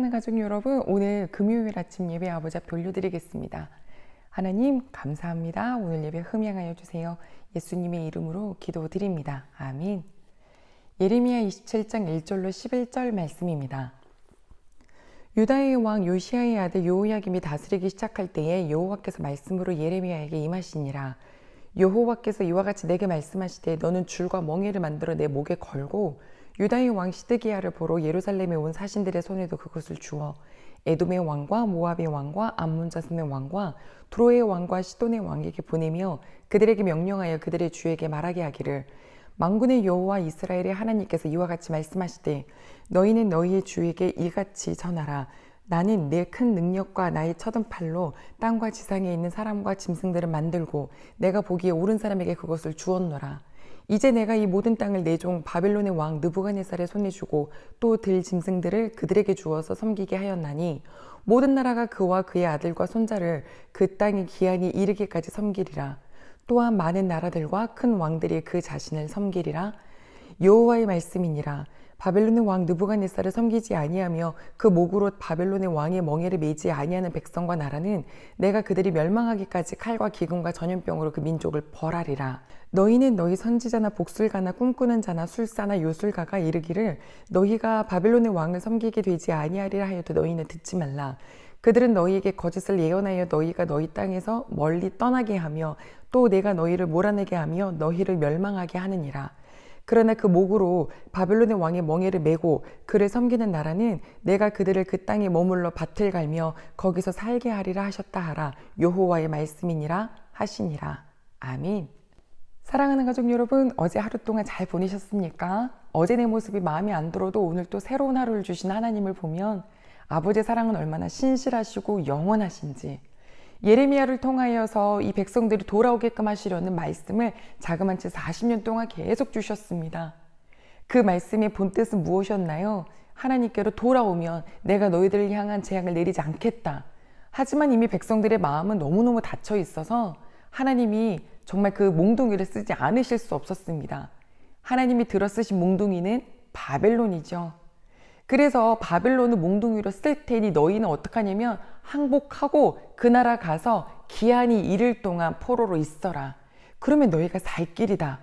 사랑하는 가족 여러분, 오늘 금요일 아침 예배 아버지 앞에 올려드리겠습니다. 하나님 감사합니다. 오늘 예배 흠양하여 주세요. 예수님의 이름으로 기도드립니다. 아멘. 예레미야 27장 1절로 11절 말씀입니다. 유다의 왕 요시야의 아들 요호야김이 다스리기 시작할 때에 여호와께서 말씀으로 예레미야에게 임하시니라. 여호와께서 이와 같이 내게 말씀하시되 너는 줄과 멍에를 만들어 내 목에 걸고 유다의 왕 시드기야를 보러 예루살렘에 온 사신들의 손에도 그것을 주어 에돔의 왕과 모압의 왕과 암몬 자손의 왕과 두로의 왕과 시돈의 왕에게 보내며 그들에게 명령하여 그들의 주에게 말하게 하기를 만군의 여호와 이스라엘의 하나님께서 이와 같이 말씀하시되 너희는 너희의 주에게 이같이 전하라. 나는 내 큰 능력과 나의 쳐든 팔로 땅과 지상에 있는 사람과 짐승들을 만들고 내가 보기에 옳은 사람에게 그것을 주었노라. 이제 내가 이 모든 땅을 내 종 바벨론의 왕 느부갓네살의 손에 주고 또 들 짐승들을 그들에게 주어서 섬기게 하였나니 모든 나라가 그와 그의 아들과 손자를 그 땅의 기한이 이르기까지 섬기리라. 또한 많은 나라들과 큰 왕들이 그 자신을 섬기리라. 여호와의 말씀이니라. 바벨론의 왕 느부갓네살을 섬기지 아니하며 그 목으로 바벨론의 왕의 멍에를 매지 아니하는 백성과 나라는 내가 그들이 멸망하기까지 칼과 기근과 전염병으로 그 민족을 벌하리라. 너희는 너희 선지자나 복술가나 꿈꾸는 자나 술사나 요술가가 이르기를 너희가 바벨론의 왕을 섬기게 되지 아니하리라 하여도 너희는 듣지 말라. 그들은 너희에게 거짓을 예언하여 너희가 너희 땅에서 멀리 떠나게 하며 또 내가 너희를 몰아내게 하며 너희를 멸망하게 하느니라. 그러나 그 목으로 바벨론의 왕의 멍에를 메고 그를 섬기는 나라는 내가 그들을 그 땅에 머물러 밭을 갈며 거기서 살게 하리라 하셨다 하라. 여호와의 말씀이니라 하시니라. 아멘. 사랑하는 가족 여러분, 어제 하루 동안 잘 보내셨습니까? 어제 내 모습이 마음에 안 들어도 오늘 또 새로운 하루를 주신 하나님을 보면 아버지의 사랑은 얼마나 신실하시고 영원하신지, 예레미야를 통하여서 이 백성들이 돌아오게끔 하시려는 말씀을 자그만치 40년 동안 계속 주셨습니다. 그 말씀의 본뜻은 무엇이었나요? 하나님께로 돌아오면 내가 너희들을 향한 재앙을 내리지 않겠다. 하지만 이미 백성들의 마음은 너무너무 닫혀 있어서 하나님이 정말 그 몽둥이를 쓰지 않으실 수 없었습니다. 하나님이 들어 쓰신 몽둥이는 바벨론이죠. 그래서 바벨론을 몽둥이로 쓸 테니 너희는 어떻게 하냐면 항복하고 그 나라 가서 기한이 이를 동안 포로로 있어라. 그러면 너희가 살 길이다.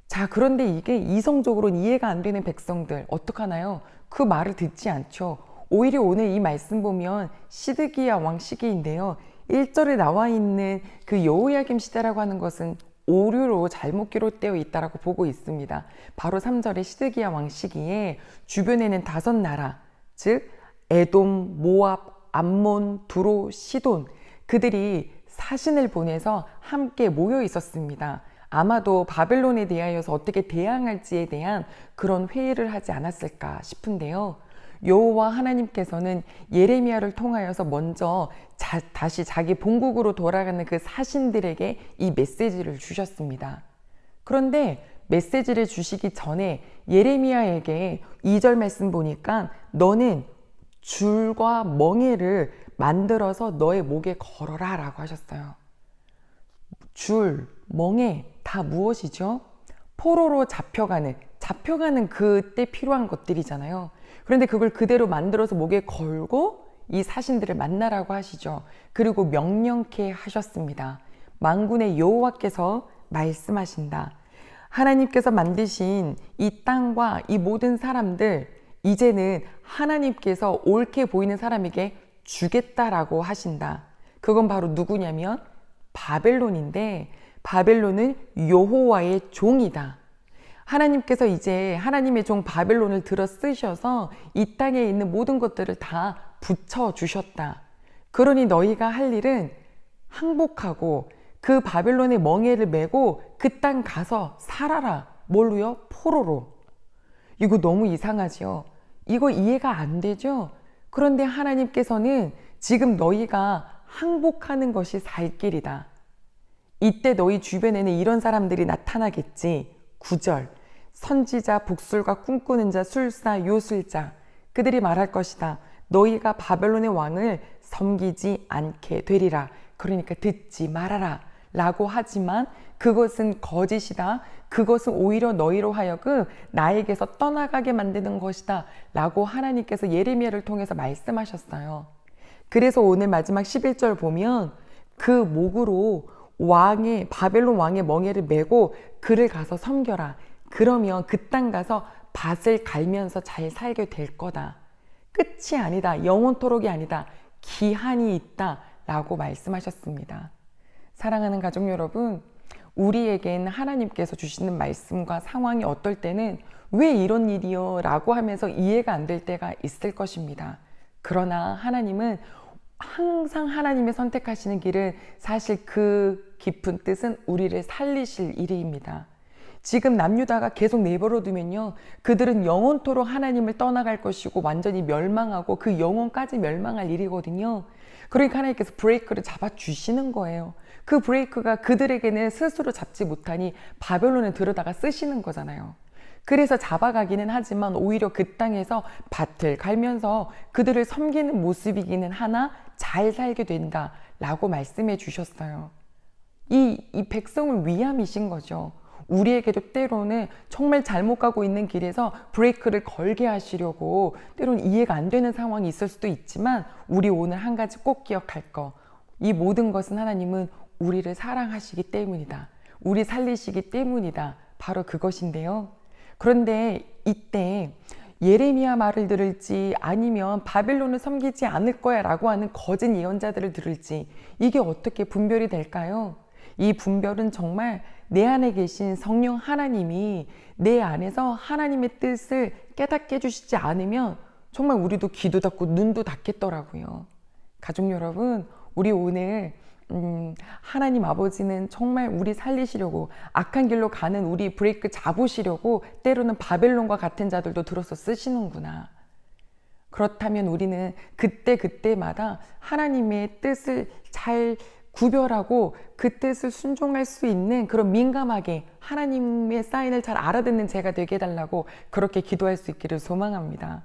자, 그런데 이게 이성적으로는 이해가 안 되는 백성들 어떡하나요? 그 말을 듣지 않죠. 오히려 오늘 이 말씀 보면 시드기야 왕 시기인데요. 1절에 나와 있는 그 여호야김 시대라고 하는 것은 오류로 잘못 기록되어 있다라고 보고 있습니다. 바로 3절의 시드기야 왕 시기에 주변에는 5나라, 즉 에돔, 모압, 암몬, 두로, 시돈, 그들이 사신을 보내서 함께 모여 있었습니다. 아마도 바벨론에 대하여서 어떻게 대항할지에 대한 그런 회의를 하지 않았을까 싶은데요. 여호와 하나님께서는 예레미야를 통하여서 먼저 다시 자기 본국으로 돌아가는 그 사신들에게 이 메시지를 주셨습니다. 그런데 메시지를 주시기 전에 예레미야에게 2절 말씀 보니까 너는 줄과 멍에를 만들어서 너의 목에 걸어라 라고 하셨어요. 줄, 멍에 다 무엇이죠? 포로로 잡혀가는 그때 필요한 것들이잖아요. 그런데 그걸 그대로 만들어서 목에 걸고 이 사신들을 만나라고 하시죠. 그리고 명령케 하셨습니다. 만군의 여호와께서 말씀하신다. 하나님께서 만드신 이 땅과 이 모든 사람들 이제는 하나님께서 옳게 보이는 사람에게 주겠다라고 하신다. 그건 바로 누구냐면 바벨론인데 바벨론은 여호와의 종이다. 하나님께서 이제 하나님의 종 바벨론을 들어 쓰셔서 이 땅에 있는 모든 것들을 다 붙여주셨다. 그러니 너희가 할 일은 항복하고 그 바벨론의 멍에를 메고 그 땅 가서 살아라. 뭘로요? 포로로. 이거 너무 이상하지요? 이거 이해가 안 되죠? 그런데 하나님께서는 지금 너희가 항복하는 것이 살 길이다. 이때 너희 주변에는 이런 사람들이 나타나겠지. 9절 선지자, 복술가, 꿈꾸는 자, 술사, 요술자 그들이 말할 것이다. 너희가 바벨론의 왕을 섬기지 않게 되리라. 그러니까 듣지 말아라 라고 하지만 그것은 거짓이다. 그것은 오히려 너희로 하여금 나에게서 떠나가게 만드는 것이다 라고 하나님께서 예레미야를 통해서 말씀하셨어요. 그래서 오늘 마지막 11절 보면 그 목으로 바벨론 왕의 멍에를 메고 그를 가서 섬겨라. 그러면 그 땅 가서 밭을 갈면서 잘 살게 될 거다. 끝이 아니다. 영원토록이 아니다. 기한이 있다 라고 말씀하셨습니다. 사랑하는 가족 여러분, 우리에겐 하나님께서 주시는 말씀과 상황이 어떨 때는 왜 이런 일이요? 라고 하면서 이해가 안 될 때가 있을 것입니다. 그러나 하나님은 항상 하나님의 선택하시는 길은 사실 그 깊은 뜻은 우리를 살리실 일입니다. 지금 남유다가 계속 내버려 두면요, 그들은 영원토록 하나님을 떠나갈 것이고 완전히 멸망하고 그 영혼까지 멸망할 일이거든요. 그러니까 하나님께서 브레이크를 잡아주시는 거예요. 그 브레이크가 그들에게는 스스로 잡지 못하니 바벨론에 들여다가 쓰시는 거잖아요. 그래서 잡아가기는 하지만 오히려 그 땅에서 밭을 갈면서 그들을 섬기는 모습이기는 하나 잘 살게 된다 라고 말씀해 주셨어요. 이 백성을 위함이신 거죠. 우리에게도 때로는 정말 잘못 가고 있는 길에서 브레이크를 걸게 하시려고 때로는 이해가 안 되는 상황이 있을 수도 있지만 우리 오늘 한 가지 꼭 기억할 거, 이 모든 것은 하나님은 우리를 사랑하시기 때문이다. 우리 살리시기 때문이다. 바로 그것인데요. 그런데 이때 예레미야 말을 들을지 아니면 바벨론을 섬기지 않을 거야 라고 하는 거짓 예언자들을 들을지 이게 어떻게 분별이 될까요? 이 분별은 정말 내 안에 계신 성령 하나님이 내 안에서 하나님의 뜻을 깨닫게 해주시지 않으면 정말 우리도 귀도 닫고 눈도 닫겠더라고요. 가족 여러분, 우리 오늘 하나님 아버지는 정말 우리 살리시려고 악한 길로 가는 우리 브레이크 잡으시려고 때로는 바벨론과 같은 자들도 들어서 쓰시는구나. 그렇다면 우리는 그때마다 하나님의 뜻을 잘 구별하고 그 뜻을 순종할 수 있는 그런 민감하게 하나님의 사인을 잘 알아듣는 제가 되게 해달라고 그렇게 기도할 수 있기를 소망합니다.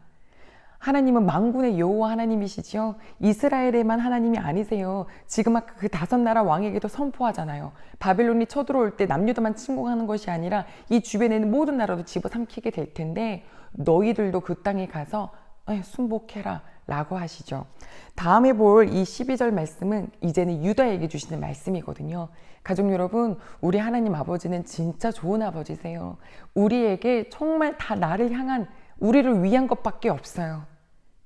하나님은 만군의 여호와 하나님이시지요. 이스라엘에만 하나님이 아니세요. 지금 아까 그 5나라 왕에게도 선포하잖아요. 바벨론이 쳐들어올 때 남유다만 침공하는 것이 아니라 이 주변에 있는 모든 나라도 집어삼키게 될 텐데 너희들도 그 땅에 가서 순복해라 라고 하시죠. 다음에 볼 이 12절 말씀은 이제는 유다에게 주시는 말씀이거든요. 가족 여러분, 우리 하나님 아버지는 진짜 좋은 아버지세요. 우리에게 정말 다 나를 향한, 우리를 위한 것밖에 없어요.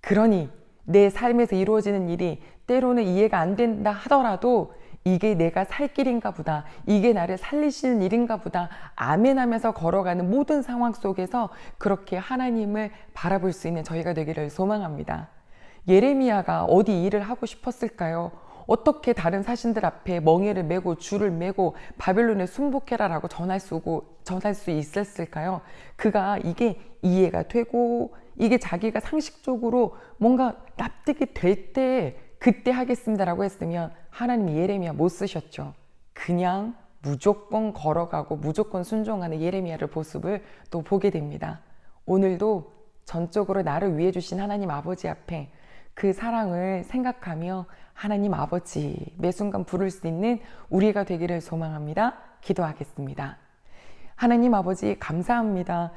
그러니 내 삶에서 이루어지는 일이 때로는 이해가 안 된다 하더라도 이게 내가 살 길인가 보다, 이게 나를 살리시는 일인가 보다 아멘 하면서 걸어가는 모든 상황 속에서 그렇게 하나님을 바라볼 수 있는 저희가 되기를 소망합니다. 예레미야가 어디 일을 하고 싶었을까요? 어떻게 다른 사신들 앞에 멍에를 메고 줄을 메고 바벨론에 순복해라 라고 전할 수 있었을까요? 그가 이게 이해가 되고 이게 자기가 상식적으로 뭔가 납득이 될 때 그때 하겠습니다라고 했으면 하나님이 예레미야 못 쓰셨죠. 그냥 무조건 걸어가고 무조건 순종하는 예레미야를 모습을 또 보게 됩니다. 오늘도 전적으로 나를 위해 주신 하나님 아버지 앞에 그 사랑을 생각하며 하나님 아버지 매 순간 부를 수 있는 우리가 되기를 소망합니다. 기도하겠습니다. 하나님 아버지 감사합니다.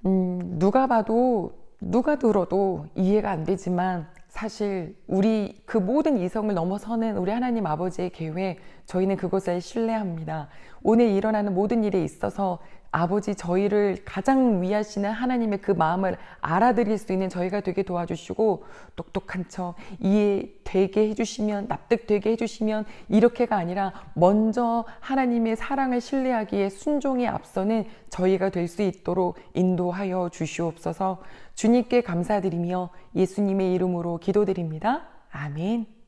누가 봐도 누가 들어도 이해가 안 되지만 사실 우리 그 모든 이성을 넘어서는 우리 하나님 아버지의 계획, 저희는 그것을 신뢰합니다. 오늘 일어나는 모든 일에 있어서 아버지 저희를 가장 위하시는 하나님의 그 마음을 알아들일 수 있는 저희가 되게 도와주시고 똑똑한 척 이해되게 해주시면, 납득되게 해주시면 이렇게가 아니라 먼저 하나님의 사랑을 신뢰하기에 순종에 앞서는 저희가 될 수 있도록 인도하여 주시옵소서. 주님께 감사드리며 예수님의 이름으로 기도드립니다. 아멘.